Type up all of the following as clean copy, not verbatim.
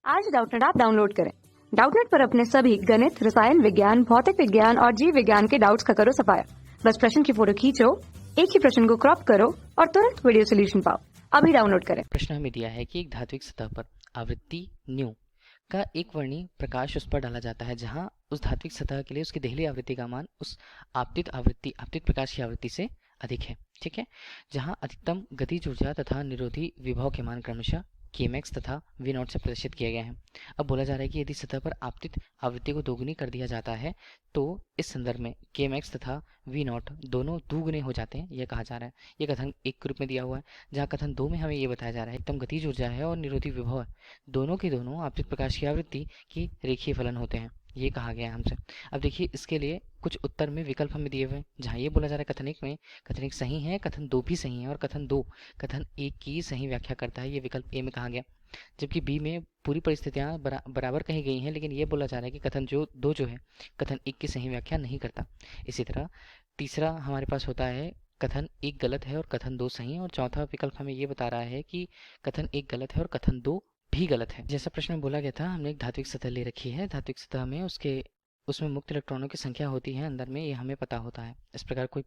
आज Doubtnut app download करें। Doubtnut पर अपने सभी गणित, रसायन विज्ञान, भौतिक विज्ञान और जीव विज्ञान के डाउट्स का करो सफाया। बस प्रश्न की फोटो खींचो, एक ही प्रश्न को क्रॉप करो और तुरंत वीडियो सोल्यूशन पाओ। अभी डाउनलोड करें। प्रश्न हमें दिया है कि एक धात्विक सतह पर आवृत्ति न्यू का एक वर्णी प्रकाश उस पर डाला जाता है जहां उस धात्विक सतह के लिए उसकी देहली आवृत्ति का मान उस आपतित प्रकाश की आवृत्ति से अधिक है। ठीक है, जहां अधिकतम गतिज ऊर्जा तथा निरोधी विभव के मान क्रमशः Kmax तथा V0 से प्रदर्शित किए गए हैं। अब बोला जा रहा है कि यदि सतह पर आपतित आवृत्ति को दोगुनी कर दिया जाता है तो इस संदर्भ में Kmax तथा V0 दोनों दुगुने हो जाते हैं, यह कहा जा रहा है। यह कथन एक के रूप में दिया हुआ है, जहाँ कथन 2 में हमें यह बताया जा रहा है एकदम गतिज ऊर्जा है और निरोधी विभव है, दोनों के दोनों आपतित प्रकाश की आवृत्ति की रेखीय फलन होते हैं, ये कहा गया है हमसे। अब देखिए इसके लिए कुछ उत्तर में विकल्प हमें दिए हुए हैं, जहाँ ये बोला जा रहा है कथन 1 में कथन 1 सही है, कथन 2 भी सही है और कथन 2 कथन 1 की सही व्याख्या करता है, ये विकल्प ए में कहा गया। जबकि बी में पूरी परिस्थितियां बराबर कही गई हैं, लेकिन ये बोला जा रहा है कि कथन 2 जो है कथन 1 की सही व्याख्या नहीं करता। इसी तरह तीसरा हमारे पास होता है कथन 1 गलत है और कथन 2 सही है, और चौथा विकल्प हमें ये बता रहा है कि कथन 1 गलत है और कथन 2 भी गलत है। जैसा प्रश्न में बोला गया था, हमने एक धात्विक सतह ले रखी है, धात्विक सतह में उसमें मुक्त इलेक्ट्रॉनों की संख्या होती है अंदर में, ये हमें पता होता है। इस प्रकार कोई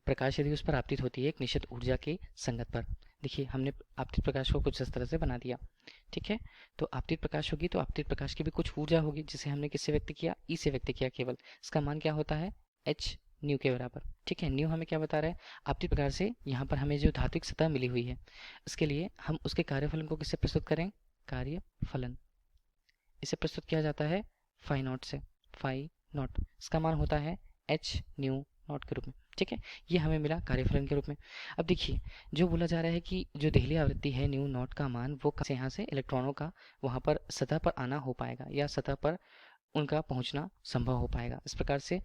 प्रकाश यदि उस पर आपतित होती है एक निश्चित ऊर्जा की संगत पर, देखिए हमने आपतित प्रकाश को कुछ इस तरह से बना दिया। ठीक है, तो आपतित प्रकाश होगी तो आपतित प्रकाश की भी कुछ ऊर्जा होगी, जिसे हमने किससे व्यक्त किया, ई से व्यक्त किया केवल। इसका मान क्या होता है, एच न्यू के बराबर। ठीक है, न्यू हमें क्या बता रहा है, आपतित प्रकार से यहाँ पर हमें जो धात्विक सतह मिली हुई है इसके लिए हम उसके कार्यफलन को किससे प्रस्तुत करें, कार्यफलन इसे प्रस्तुत किया जाता है फाई नॉट से, फाई नॉट इसका मान होता है एच न्यू नॉट के रूप में। ठीक है, ये हमें मिला कार्यफलन के रूप में। अब देखिए जो बोला जा रहा है कि जो देहली आवृत्ति है न्यू नॉट का मान वो से यहाँ से इलेक्ट्रॉनों का वहाँ पर सतह पर आना हो पाएगा या सतह पर उनका पहुँचना संभव हो पाएगा। इस प्रकार से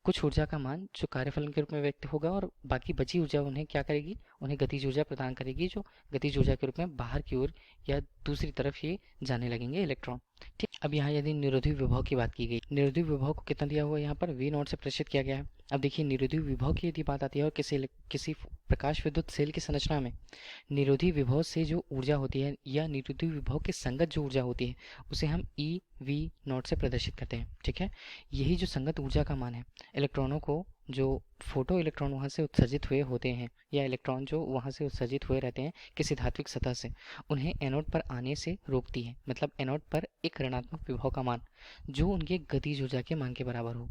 कुछ ऊर्जा का मान जो कार्यफलन के रूप में व्यक्त होगा और बाकी बची ऊर्जा उन्हें क्या करेगी, उन्हें गतिज ऊर्जा प्रदान करेगी, जो गतिज ऊर्जा के रूप में बाहर की ओर या दूसरी तरफ ये जाने लगेंगे इलेक्ट्रॉन। ठीक, अब यहाँ यदि निरोधी विभव की बात की गई, निरोधी विभव को कितना दिया हुआ है, यहाँ पर V0 से प्रदर्शित किया गया है। अब देखिए निरोधी विभव की यदि बात आती है और किसी प्रकाश विद्युत सेल की संरचना में निरोधी विभव से जो ऊर्जा होती है या निरोधी विभव के संगत जो ऊर्जा होती है उसे हम EV0 से प्रदर्शित करते हैं। ठीक है, यही जो संगत ऊर्जा का मान है इलेक्ट्रॉनों को, जो फोटो इलेक्ट्रॉन वहाँ से उत्सर्जित हुए होते हैं या इलेक्ट्रॉन जो वहाँ से उत्सर्जित हुए रहते हैं किसी धात्विक सतह से, उन्हें एनोड पर आने से रोकती है। मतलब एनोड पर एक ऋणात्मक विभव का मान जो उनके गतिज ऊर्जा के मान के बराबर हो,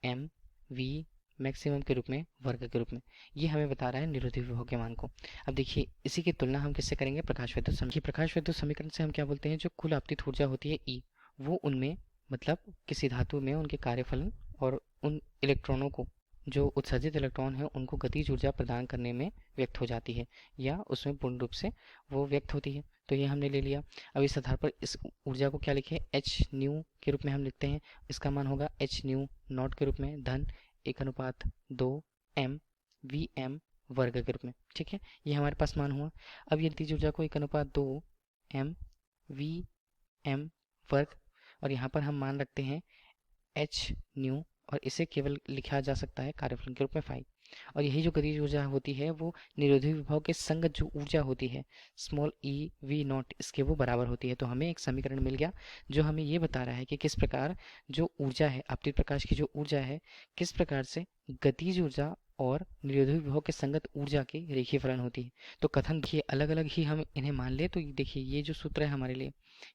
एम वी मैक्सिमम के रूप में, वर्ग के रूप में, ये हमें बता रहा है निरोधी विभव के मान को। अब देखिए इसी की तुलना हम किससे करेंगे, प्रकाश विद्युत समीकरण। प्रकाश विद्युत समीकरण से हम क्या बोलते हैं, जो कुल आपतित ऊर्जा होती है ई, वो उनमें मतलब किसी धातु में उनके कार्यफलन और उन इलेक्ट्रॉनों को, जो उत्सर्जित इलेक्ट्रॉन है उनको गतिज ऊर्जा प्रदान करने में व्यक्त हो जाती है या उसमें पूर्ण रूप से वो व्यक्त होती है। तो ये हमने ले लिया। अब इस आधार पर इस ऊर्जा को क्या लिखे, एच न्यू के रूप में हम लिखते हैं। इसका मान होगा एच न्यू नॉट के रूप में धन 1:2 एम वी एम वर्ग के रूप में। ठीक है, ये हमारे पास मान हुआ। अब ये गतिज ऊर्जा को 1:2 एम वी एम वर्ग, और यहाँ पर हम मान रखते हैं एच न्यू, और इसे केवल लिखा जा सकता है कार्यफलन के रूप में फाई। और यही जो गतिज ऊर्जा होती है वो निरोधी विभव के संगत जो ऊर्जा होती है स्मॉल ई वी नॉट, इसके वो बराबर होती है। तो हमें एक समीकरण मिल गया जो हमें ये बता रहा है कि किस प्रकार जो ऊर्जा है, आपतित प्रकाश की जो ऊर्जा है, किस प्रकार से गतिज ऊर्जा और निरोधी विभव के संगत ऊर्जा की रेखीय फलन होती है। तो कथन देखिए अलग अलग ही हम इन्हें मान ले तो देखिए ये जो सूत्र है हमारे लिए,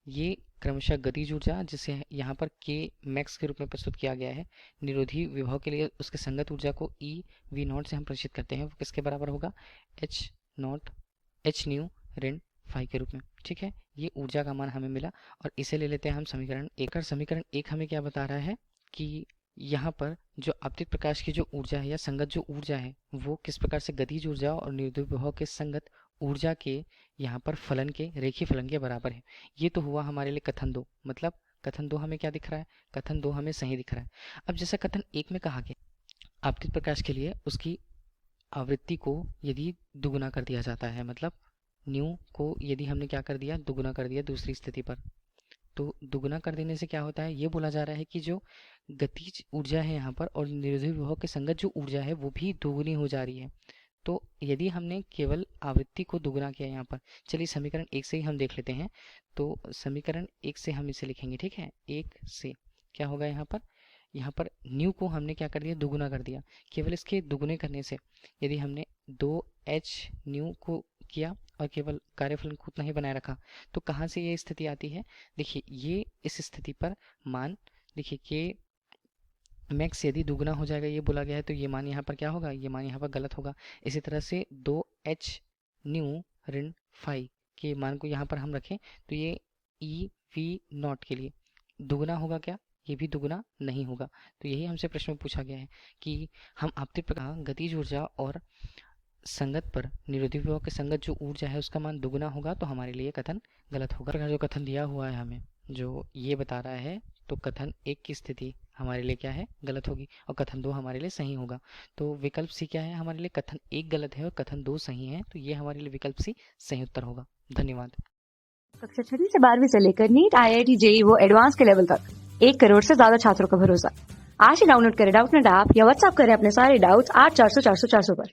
ये क्रमशः गतिज ऊर्जा जिसे यहाँ पर के मैक्स के रूप में प्रस्तुत किया गया है, निरोधी विभव के लिए उसके संगत ऊर्जा को ई वी नॉट से हम प्रदर्शित करते हैं, वो किसके बराबर होगा, एच नॉट एच न्यू ऋण फाई के रूप में। ठीक है, ये ऊर्जा का मान हमें मिला और इसे ले लेते हैं हम समीकरण एक। और समीकरण एक हमें क्या बता रहा है कि यहाँ पर जो आपतित प्रकाश की जो ऊर्जा है या संगत जो ऊर्जा है वो किस प्रकार से गतिज ऊर्जा और निरोधी विभव के संगत ऊर्जा के यहाँ पर फलन के रेखीय फलन के बराबर है। ये तो हुआ हमारे लिए कथन 2। मतलब कथन 2 हमें क्या दिख रहा है, कथन 2 हमें सही दिख रहा है। अब जैसा कथन 1 में कहा गया, आपतित प्रकाश के लिए उसकी आवृत्ति को यदि दुगुना कर दिया जाता है, मतलब न्यू को यदि हमने क्या कर दिया, दुगुना कर दिया दूसरी स्थिति पर, तो दुगुना कर देने से क्या होता है, ये बोला जा रहा है कि जो गतिज ऊर्जा है यहाँ पर और निरोधी विभव के संगत जो ऊर्जा है वो भी दोगुनी हो जा रही है। तो यदि हमने केवल आवृत्ति को दुगना किया यहाँ पर, चलिए समीकरण 1 से ही हम देख लेते हैं। तो समीकरण 1 से हम इसे लिखेंगे, ठीक है। 1 से क्या होगा यहाँ पर न्यू को हमने क्या कर दिया, दुगुना कर दिया। केवल इसके दुगुने करने से यदि हमने 2h न्यू को किया और केवल कार्यफलन को उतना ही बनाए रखा, तो कहाँ से ये स्थिति आती है। देखिए ये इस स्थिति पर मान, देखिए कि मैक्स यदि दुगना हो जाएगा ये बोला गया है, तो ये मान यहाँ पर क्या होगा, ये मान यहाँ पर गलत होगा। इसी तरह से 2h न्यू ऋण फाई के मान को यहाँ पर हम रखें, तो ये EV0 के लिए दुगना होगा क्या, ये भी दुगना नहीं होगा। तो यही हमसे प्रश्न में पूछा गया है कि हम आपतित प्रकार गतिज ऊर्जा और संगत पर निरोधी विभव के संगत जो ऊर्जा है उसका मान दुगना होगा, तो हमारे लिए कथन गलत होगा। जो कथन दिया हुआ है हमें जो ये बता रहा है, तो कथन 1 की स्थिति हमारे लिए क्या है, गलत होगी, और कथन 2 हमारे लिए सही होगा। तो विकल्प सी क्या है हमारे लिए, कथन 1 गलत है और कथन 2 सही है, तो ये हमारे लिए विकल्प सी सही उत्तर होगा। धन्यवाद। कक्षा 6 से 12वीं से लेकर नीट, IIT, JEE वो एडवांस के लेवल तक 1 करोड़ से ज्यादा छात्रों का भरोसा। आज ही डाउनलोड करें डाउटनेट ऐप या व्हाट्सएप करें अपने सारे डाउट्स 8400 400 400 पर।